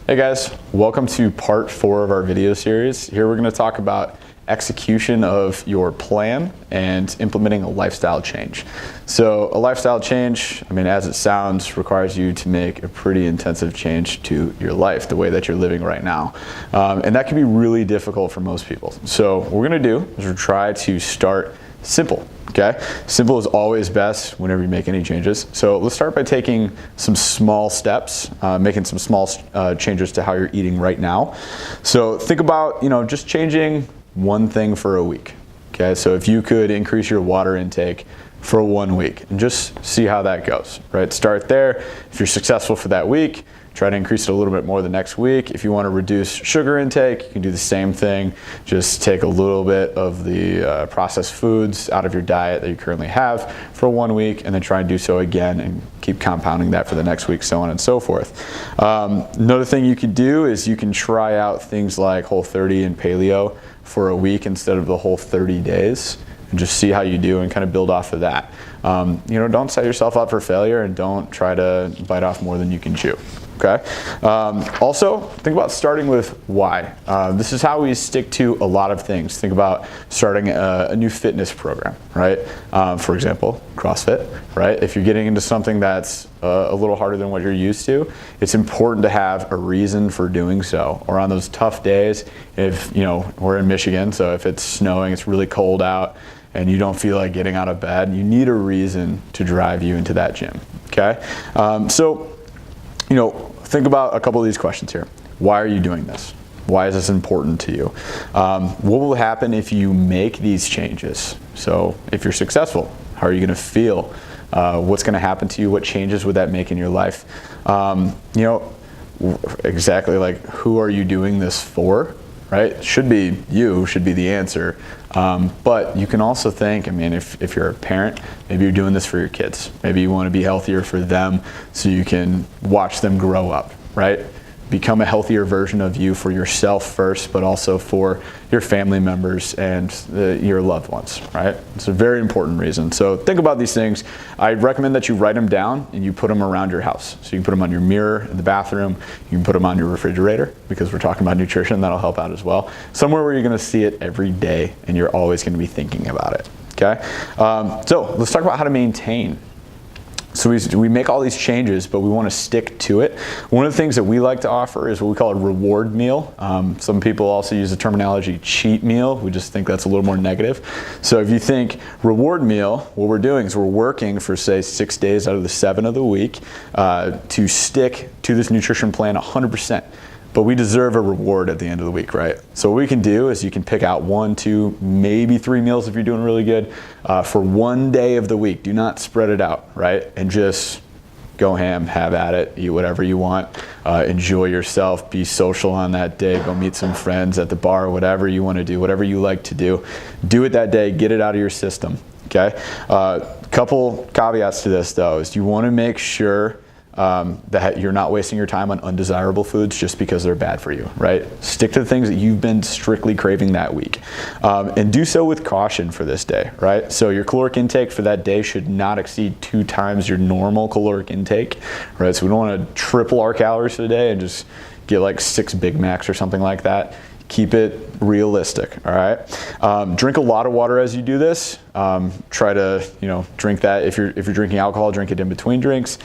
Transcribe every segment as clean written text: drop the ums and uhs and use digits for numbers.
Hey guys, welcome to part 4 of our video series. Here we're going to talk about execution of your plan and implementing a lifestyle change. So a lifestyle change, as it sounds, requires you to make a pretty intensive change to your life, the way that you're living right now. And that can be really difficult for most people. So what we're going to do is we'll try to start simple. Okay, simple is always best whenever you make any changes. So let's start by taking some small steps, making some small changes to how you're eating right now. So think about, just changing one thing for a week. Okay, so if you could increase your water intake for 1 week and just see how that goes, right? Start there. If you're successful for that week, try to increase it a little bit more the next week. If you want to reduce sugar intake, you can do the same thing. Just take a little bit of the processed foods out of your diet that you currently have for 1 week, and then try and do so again and keep compounding that for the next week, so on and so forth. Another thing you can do is you can try out things like Whole30 and Paleo for a week instead of the whole 30 days. And just see how you do and kind of build off of that. Don't set yourself up for failure and don't try to bite off more than you can chew. Okay. Also, think about starting with why. This is how we stick to a lot of things. Think about starting a new fitness program, right? For example, CrossFit, right? If you're getting into something that's a little harder than what you're used to, it's important to have a reason for doing so. Or on those tough days, if we're in Michigan, so if it's snowing, it's really cold out, and you don't feel like getting out of bed, you need a reason to drive you into that gym. Okay. Think about a couple of these questions here. Why are you doing this? Why is this important to you? What will happen if you make these changes? So if you're successful, how are you going to feel? What's going to happen to you? What changes would that make in your life? Exactly, like, who are you doing this for? Right? Should be the answer. But you can also think, if you're a parent, maybe you're doing this for your kids. Maybe you want to be healthier for them so you can watch them grow up, right? Become a healthier version of you for yourself first, but also for your family members and your loved ones, right? It's a very important reason. So think about these things. I recommend that you write them down and you put them around your house. So you can put them on your mirror in the bathroom. You can put them on your refrigerator, because we're talking about nutrition. That'll help out as well. Somewhere where you're going to see it every day and you're always going to be thinking about it. Okay. So let's talk about how to maintain. So we make all these changes, but we want to stick to it. One of the things that we like to offer is what we call a reward meal. Some people also use the terminology cheat meal. We just think that's a little more negative. So if you think reward meal, what we're doing is we're working for, say, 6 days out of the 7 of the week to stick to this nutrition plan 100%. But we deserve a reward at the end of the week, right? So what we can do is you can pick out 1, 2, maybe 3 meals if you're doing really good for 1 day of the week. Do not spread it out, right? And just go ham, have at it, eat whatever you want, enjoy yourself, be social on that day, go meet some friends at the bar, whatever you want to do, whatever you like to do. Do it that day, get it out of your system, okay? Couple caveats to this though is you want to make sure that you're not wasting your time on undesirable foods just because they're bad for you, right? Stick to the things that you've been strictly craving that week. And do so with caution for this day, right? So your caloric intake for that day should not exceed 2 times your normal caloric intake, right? So we don't want to triple our calories for the day and just get like 6 Big Macs or something like that. Keep it realistic, all right? Drink a lot of water as you do this. Try to, drink that. If you're drinking alcohol, drink it in between drinks.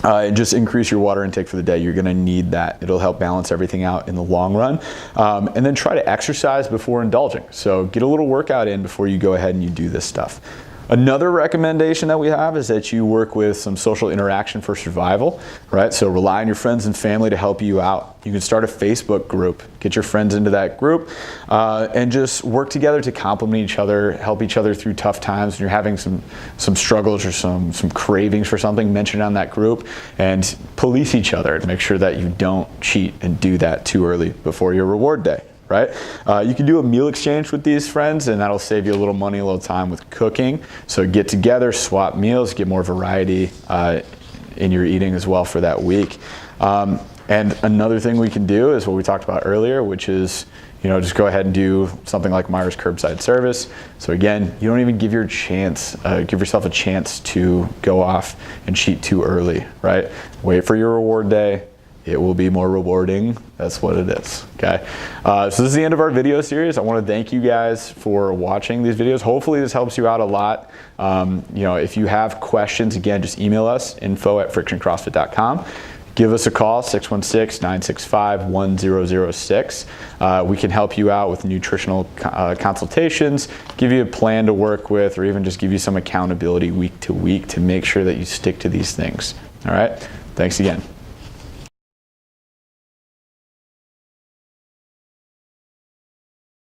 And just increase your water intake for the day. You're going to need that. It'll help balance everything out in the long run. And then try to exercise before indulging. So get a little workout in before you go ahead and you do this stuff. Another recommendation that we have is that you work with some social interaction for survival, right? So rely on your friends and family to help you out. You can start a Facebook group, get your friends into that group, and just work together to complement each other, help each other through tough times. When you're having some struggles or some cravings for something, mention it on that group and police each other and make sure that you don't cheat and do that too early before your reward day. Right? You can do a meal exchange with these friends, and that'll save you a little money, a little time with cooking. So get together, swap meals, get more variety in your eating as well for that week. And another thing we can do is what we talked about earlier, which is just go ahead and do something like Myers curbside service. So again, you don't even give yourself a chance to go off and cheat too early, right? Wait for your reward day, it will be more rewarding. That's what it is, okay? So this is the end of our video series. I want to thank you guys for watching these videos. Hopefully this helps you out a lot. If you have questions, again, just email us, info@frictioncrossfit.com. Give us a call, 616-965-1006. We can help you out with nutritional consultations, give you a plan to work with, or even just give you some accountability week to week to make sure that you stick to these things. All right, thanks again.